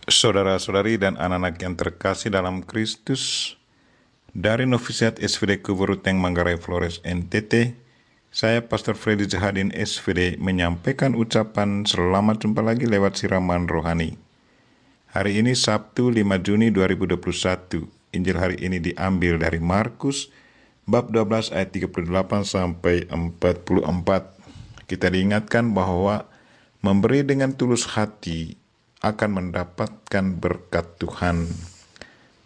Saudara-saudari dan anak-anak yang terkasih dalam Kristus, dari Novisiat SVD Kuburuteng Manggarai Flores NTT, saya Pastor Freddy Jahadin SVD menyampaikan ucapan selamat jumpa lagi lewat siraman rohani. Hari ini Sabtu 5 Juni 2021, Injil hari ini diambil dari Markus bab 12 ayat 38 sampai 44. Kita diingatkan bahwa memberi dengan tulus hati akan mendapatkan berkat Tuhan.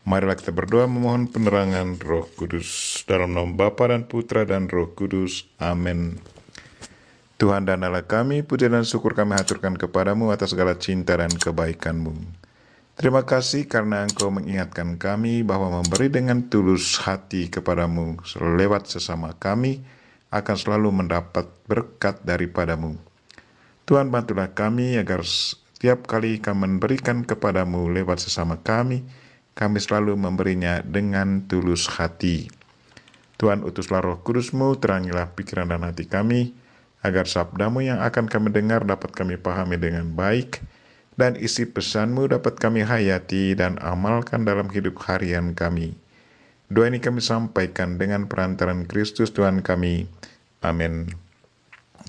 Marilah kita berdoa memohon penerangan Roh Kudus. Dalam nama Bapa dan Putra dan Roh Kudus. Amin. Tuhan dan Allah kami, puja dan syukur kami haturkan kepadamu atas segala cinta dan kebaikan-Mu. Terima kasih karena Engkau mengingatkan kami bahwa memberi dengan tulus hati kepadamu lewat sesama kami akan selalu mendapat berkat daripadamu. Tuhan, bantulah kami agar setiap kali kami memberikan kepadamu lewat sesama kami selalu memberinya dengan tulus hati. Tuhan, utuslah Roh Kudus-Mu, terangilah pikiran dan hati kami, agar sabda-Mu yang akan kami dengar dapat kami pahami dengan baik, dan isi pesan-Mu dapat kami hayati dan amalkan dalam hidup harian kami. Doa ini kami sampaikan dengan perantaran Kristus Tuhan kami. Amin.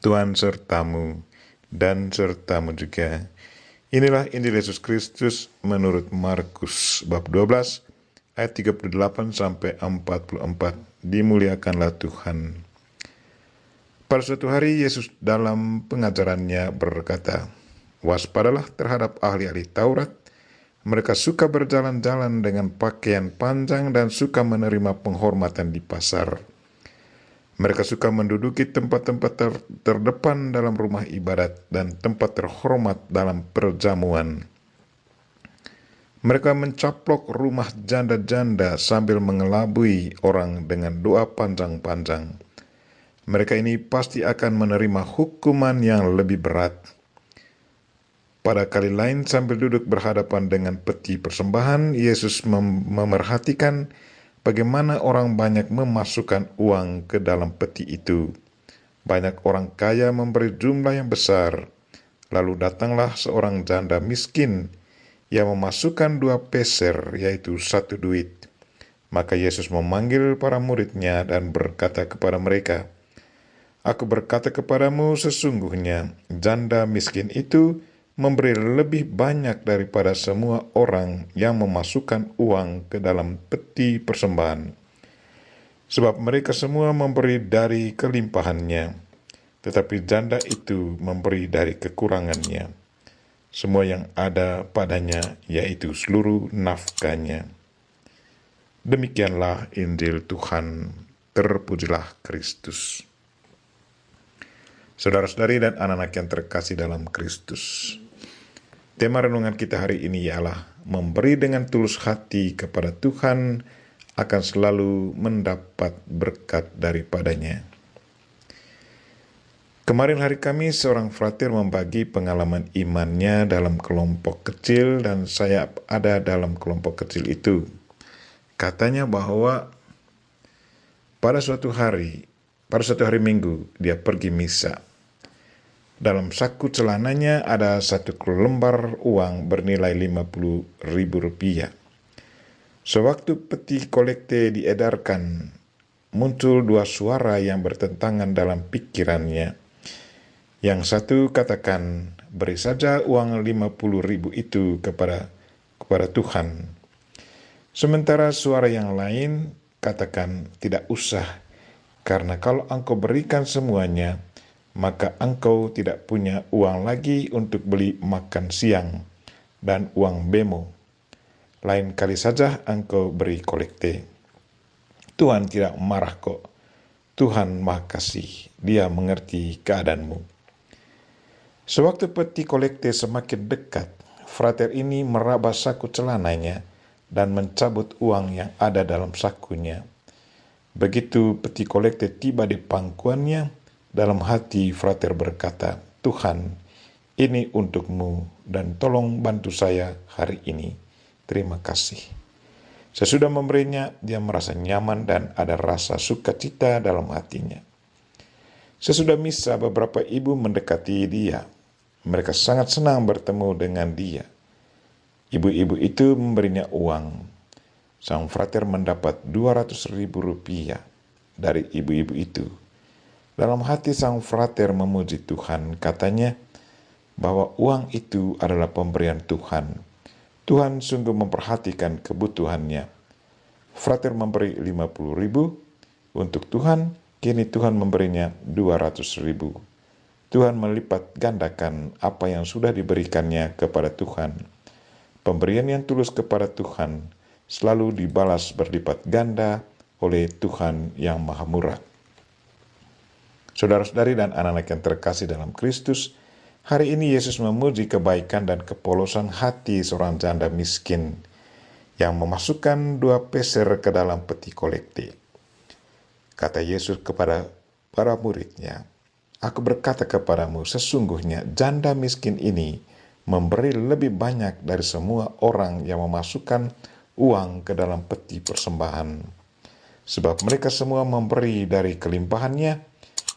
Tuhan sertamu dan sertamu juga. Inilah Injil Yesus Kristus menurut Markus bab 12 ayat 38 sampai 44. Dimuliakanlah Tuhan. Pada suatu hari Yesus dalam pengajarannya berkata, "Waspadalah terhadap ahli-ahli Taurat. Mereka suka berjalan-jalan dengan pakaian panjang dan suka menerima penghormatan di pasar. Mereka suka menduduki tempat-tempat terdepan dalam rumah ibadat dan tempat terhormat dalam perjamuan. Mereka mencaplok rumah janda-janda sambil mengelabui orang dengan doa panjang-panjang. Mereka ini pasti akan menerima hukuman yang lebih berat." Pada kali lain sambil duduk berhadapan dengan peti persembahan, Yesus memerhatikan bagaimana orang banyak memasukkan uang ke dalam peti itu. Banyak orang kaya memberi jumlah yang besar. Lalu datanglah seorang janda miskin yang memasukkan 2 peser, yaitu 1 duit. Maka Yesus memanggil para muridnya dan berkata kepada mereka, "Aku berkata kepadamu, sesungguhnya janda miskin itu memberi lebih banyak daripada semua orang yang memasukkan uang ke dalam peti persembahan. Sebab mereka semua memberi dari kelimpahannya, tetapi janda itu memberi dari kekurangannya, semua yang ada padanya, yaitu seluruh nafkahnya." Demikianlah Injil Tuhan. Terpujilah Kristus. Saudara-saudari dan anak-anak yang terkasih dalam Kristus, tema renungan kita hari ini ialah memberi dengan tulus hati kepada Tuhan akan selalu mendapat berkat daripadanya. Kemarin hari Kamis, seorang frater membagi pengalaman imannya dalam kelompok kecil dan saya ada dalam kelompok kecil itu. Katanya bahwa pada suatu hari Minggu dia pergi misa. Dalam saku celananya ada 1 lembar uang bernilai Rp50.000. Sewaktu peti kolekte diedarkan, muncul 2 suara yang bertentangan dalam pikirannya. Yang satu katakan, "Beri saja uang 50.000 itu kepada Tuhan." Sementara suara yang lain katakan, "Tidak usah, karena kalau engkau berikan semuanya, maka engkau tidak punya uang lagi untuk beli makan siang dan uang bemo. Lain kali saja engkau beri kolekte. Tuhan tidak marah kok. Tuhan Maha Kasih, Dia mengerti keadaanmu." Sewaktu peti kolekte semakin dekat, frater ini meraba saku celananya dan mencabut uang yang ada dalam sakunya. Begitu peti kolekte tiba di pangkuannya, dalam hati frater berkata, "Tuhan, ini untukmu dan tolong bantu saya hari ini. Terima kasih." Sesudah memberinya, dia merasa nyaman dan ada rasa sukacita dalam hatinya. Sesudah misa, beberapa ibu mendekati dia. Mereka sangat senang bertemu dengan dia. Ibu-ibu itu memberinya uang. Sang frater mendapat 200.000 rupiah dari ibu-ibu itu. Dalam hati sang frater memuji Tuhan, katanya bahwa uang itu adalah pemberian Tuhan. Tuhan sungguh memperhatikan kebutuhannya. Frater memberi 50.000 untuk Tuhan, kini Tuhan memberinya 200.000. Tuhan melipat gandakan apa yang sudah diberikannya kepada Tuhan. Pemberian yang tulus kepada Tuhan selalu dibalas berlipat ganda oleh Tuhan yang Maha Murah. Saudara-saudari dan anak-anak yang terkasih dalam Kristus, hari ini Yesus memuji kebaikan dan kepolosan hati seorang janda miskin yang memasukkan 2 peser ke dalam peti kolekti. Kata Yesus kepada para muridnya, "Aku berkata kepadamu, sesungguhnya janda miskin ini memberi lebih banyak dari semua orang yang memasukkan uang ke dalam peti persembahan. Sebab mereka semua memberi dari kelimpahannya,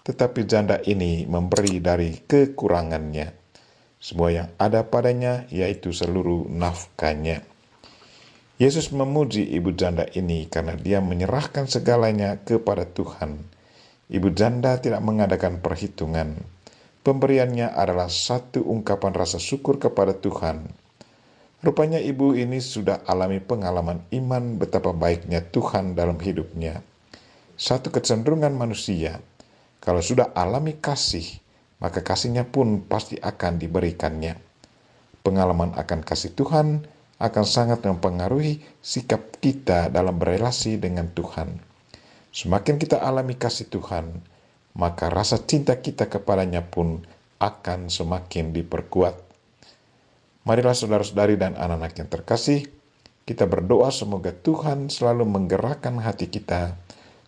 tetapi janda ini memberi dari kekurangannya, semua yang ada padanya, yaitu seluruh nafkahnya." Yesus memuji ibu janda ini karena dia menyerahkan segalanya kepada Tuhan. Ibu janda tidak mengadakan perhitungan. Pemberiannya adalah satu ungkapan rasa syukur kepada Tuhan. Rupanya ibu ini sudah alami pengalaman iman betapa baiknya Tuhan dalam hidupnya. Satu kecenderungan manusia, kalau sudah alami kasih, maka kasihnya pun pasti akan diberikannya. Pengalaman akan kasih Tuhan akan sangat mempengaruhi sikap kita dalam berelasi dengan Tuhan. Semakin kita alami kasih Tuhan, maka rasa cinta kita kepadanya pun akan semakin diperkuat. Marilah saudara-saudari dan anak-anak yang terkasih, kita berdoa semoga Tuhan selalu menggerakkan hati kita,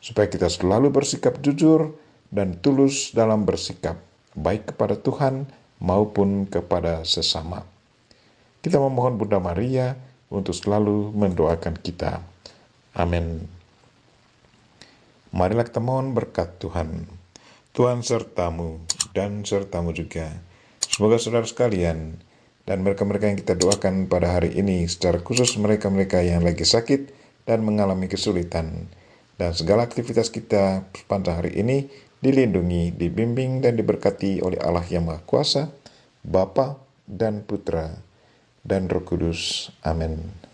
supaya kita selalu bersikap jujur dan tulus dalam bersikap, baik kepada Tuhan maupun kepada sesama. Kita memohon Bunda Maria untuk selalu mendoakan kita. Amin. Marilah kita mohon berkat Tuhan. Tuhan sertamu dan sertamu juga. Semoga saudara sekalian dan mereka-mereka yang kita doakan pada hari ini, secara khusus mereka-mereka yang lagi sakit dan mengalami kesulitan, dan segala aktivitas kita sepanjang hari ini dilindungi, dibimbing, dan diberkati oleh Allah yang Maha Kuasa, Bapa dan Putra dan Roh Kudus. Amin.